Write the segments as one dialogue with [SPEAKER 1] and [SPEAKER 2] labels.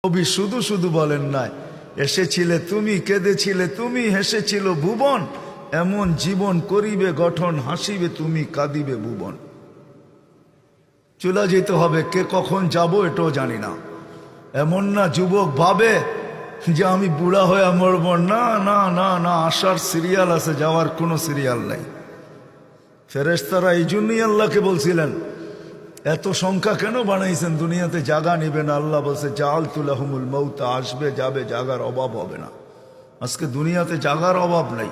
[SPEAKER 1] কবি শুধু শুধু বলেন নাই, এসেছিলে তুমি, কেঁদেছিলে তুমি, হেসেছিল ভুবন, এমন জীবন করিবে গঠন, হাসিবে তুমি, কাঁদিবে ভুবন। চলে যেতে হবে, কে কখন যাব এটাও জানি না। এমন না যুবক ভাবে যে আমি বুড়া হয়ে মরব, না না না না, আসার সিরিয়াল আছে, যাওয়ার কোনো সিরিয়াল নাই। ফেরেশতারা এই জন্যই আল্লাহকে বলছিলেন, এত সংখ্যা কেন বানাইছেন, দুনিয়াতে জায়গা নিবে না। আল্লাহ বলছে জাআলতু লাহুমুল মাউত, আসবে যাবে, জায়গার অভাব হবে না। আজকে দুনিয়াতে জায়গার অভাব নাই।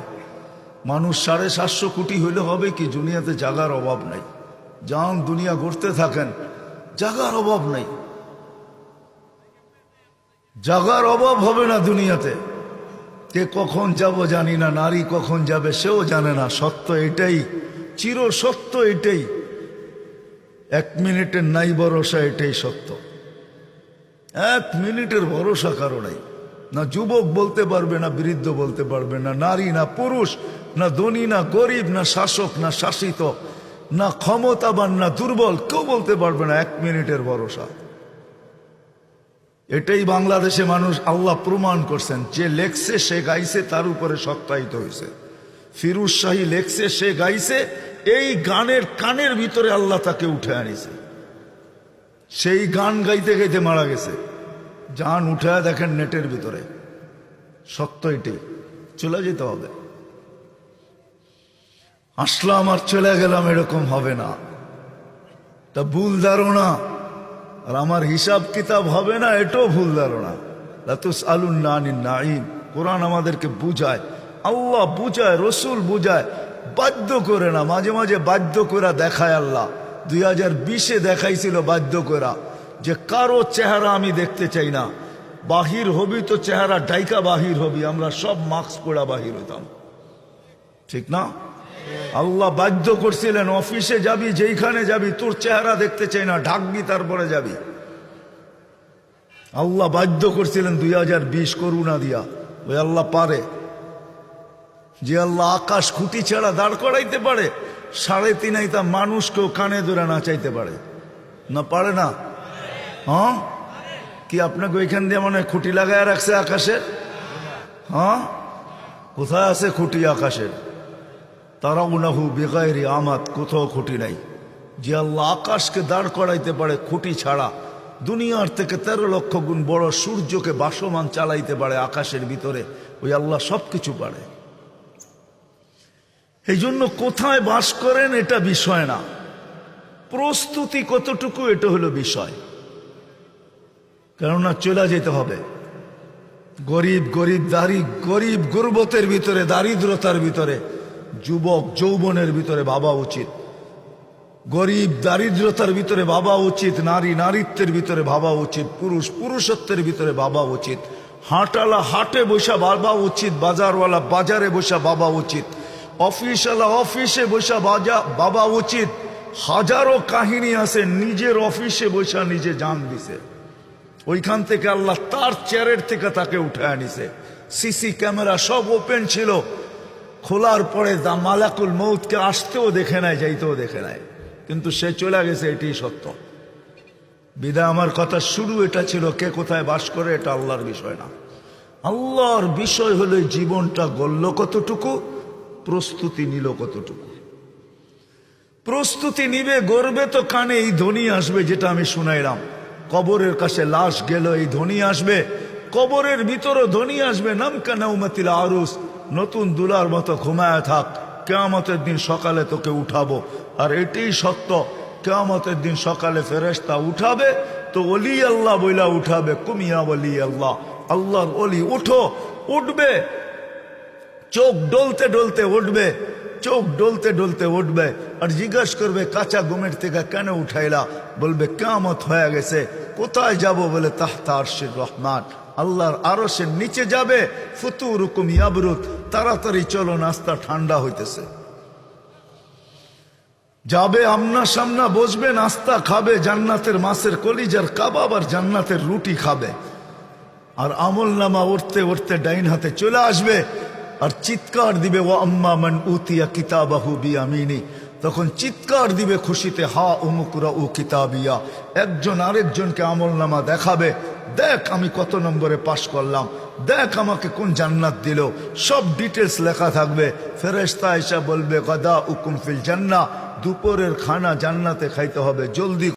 [SPEAKER 1] মানুষ 750 কোটি হইলে হবে কি, দুনিয়াতে জায়গার অভাব নাই। যান দুনিয়া ঘুরতে থাকেন, জায়গার অভাব নাই, জায়গার অভাব হবে না দুনিয়াতে। কে কখন যাব জানি না, নারী কখন যাবে সেও জানে না। সত্য এটাই, চির সত্য এটাই, 1 মিনিটের নাই ভরসা, এটাই সত্য। 1 মিনিটের ভরসা কারো নাই। না যুবক বলতে পারবে, না বৃদ্ধ বলতে পারবে, না নারী না পুরুষ, না ধনী না গরিব, না শাসক না শাসিত, না ক্ষমতাবান না দুর্বল, কেউ বলতে পারবে না 1 মিনিটের ভরসা। এটাই বাংলাদেশে মানুষ আল্লাহ প্রমাণ করছেন। যে লেখছে সে গাইছে, তার উপরে সত্যায়িত হয়েছে। ফিরোজ শাহী লেখছে, সে গাইছে, এই গানের কানের ভিতরে আল্লাহ তাকে উঠে আনিছে। সেই গান গাইতে গাইতে মারা গেছে। যান উঠে দেখেন নেটের ভিতরে, সত্য এটাই। চলে যেতে হবে। আসলাম আর চলে গেলাম, এরকম হবে না। তা ভুল ধারণা, আর আমার হিসাব কিতাব হবে না, এটাও ভুল ধারণা। লা তুসআলুন্না আনিন নাঈম, কোরআন আমাদেরকে বুঝায়, আল্লাহ বুঝায়, রসুল বুঝায়, বাধ্য করে না। মাঝে মাঝে বাধ্য করে দেখায় আল্লাহ। 2020-এ দেখাইছিল বাধ্য করা, যে কারো চেহারা আমি দেখতে চাই না। বাহির হবি তো চেহারা ডাইকা বাহির হবি। আমরা সব মাস্ক পড়া বাহির হইতাম, ঠিক না? আল্লাহ বাধ্য করছিলেন, অফিসে যাবি, যেইখানে যাবি, তোর চেহারা দেখতে চাই না, ঢাকবি তারপরে যাবি। আল্লাহ বাধ্য করছিলেন 2020 করুণা দিয়া। ওই আল্লাহ পারে, যে আল্লাহ আকাশ খুঁটি ছাড়া দাঁড় করাইতে পারে, 3.5 আইতা মানুষকেও কানে ধরে নাচাইতে পারে না? পারে না? হ্যাঁ, কি আপনাকে ওইখান দিয়ে মনে হয় খুঁটি লাগায় রাখছে আকাশের? হ্যাঁ, কোথায় আছে খুঁটি আকাশের? তারাউনাহু বিগাইরি আমাদ, কোথাও খুঁটি নাই। যে আল্লাহ আকাশকে দাঁড় করাইতে পারে খুঁটি ছাড়া, দুনিয়ার থেকে 13 লক্ষ গুণ বড় সূর্যকে বাসমান চালাইতে পারে আকাশের ভিতরে, ওই আল্লাহ সব কিছু পারে। এই জন্য কোথায় বাস করেন এটা বিষয় না, প্রস্তুতি কতটুকু এটা হলো বিষয়। কেননা চলে যেতে হবে। গরিব গরিব গুরবতের ভিতরে, দারিদ্রতার ভিতরে, যুবক যৌবনের ভিতরে ভাবা উচিত। গরিব দারিদ্রতার ভিতরে ভাবা উচিত, নারী নারীত্বের ভিতরে ভাবা উচিত, পুরুষ পুরুষত্বের ভিতরে ভাবা উচিত, হাটওয়ালা হাটে বসা ভাবা উচিত, বাজারওয়ালা বাজারে বসা ভাবা উচিত, অফিসওয়ালা অফিসে বসা ভাবা উচিত। হাজারো কাহিনী আছে, নিজের অফিসে বসা নিজে জান দিছে, ওইখান থেকে আল্লাহ তার চেয়ারের থেকে তাকে উঠে আনিছে। সিসি ক্যামেরা সব ওপেন ছিল, খোলার পরে দা মালাকুল মউতকে আসতেও দেখে নাই, যাইতেও দেখে নাই, কিন্তু সে চলে গেছে। এটাই সত্য। বিদায় আমার কথা শুরু এটা ছিল, কে কোথায় বাস করে এটা আল্লাহর বিষয় না। আল্লাহর বিষয় হলো জীবনটা গড়ল কতটুকু, প্রস্তুতি নিল কতটুকু। প্রস্তুতি নিবে, গড়বে তো কানে এই ধ্বনি আসবে, যেটা আমি শুনাইলাম। কবরের কাছে লাশ গেল, এই ধ্বনি আসবে। কবরের ভিতরও ধ্বনি আসবে, নামকা নাউমাতিল আরুস, নতুন দুলার মতো ঘুমায় থাক, কিয়ামতের দিন সকালে তোকে উঠাবো। আর এটাই সত্য, কিয়ামতের দিন সকালে ফেরেশতা উঠাবে তো ওলি আল্লাহ বইলা উঠাবে, কুমিয়া ওলি আল্লাহ, আল্লাহর ওলি উঠো, উঠবে। চোখ ডলতে ডলতে উঠবে, চোখ ডলতে ডলতে উঠবে, আর জিজ্ঞাসা করবে কাঁচা ঘুমের থেকে কেন উঠাইলা? বলবে কিয়ামত হয়ে গেছে। কোথায় যাব? বলে তাহতা আরশির রহমান, আল্লাহর আরশের নিচে যাবে। ফুতুরুকুম ইয়াবরুদ, তাড়াতাড়ি চলো, নাস্তা ঠান্ডা হইতেছে। যাবে আমনা সামনা বসবে, নাস্তা খাবে, জান্নাতের মাছের কলিজার কাবাব আর জান্নাতের রুটি খাবে। আর আমল নামা উঠতে উঠতে ডাইন হাতে চলে আসবে, আর চিৎকার দিবে, ওয়া আম্মা মান উতিয়া কিতাবাহু বিয়ামিনি, তখন চিৎকার দিবে খুশিতে, হা উমুকুরা উ কিতাবিয়া। একজন আরেকজনকে আমল নামা দেখাবে, দেখ আমি কত নম্বরে পাশ করলাম, দেখ আমাকে কোন জান্নাত দিল, সব ডিটেলস লেখা থাকবে। ফেরেশতা এসে বলবে গদা উকুম ফিল জান্নাহ, দুপুরের খানা জান্নাতে খাইতে হবে, জলদি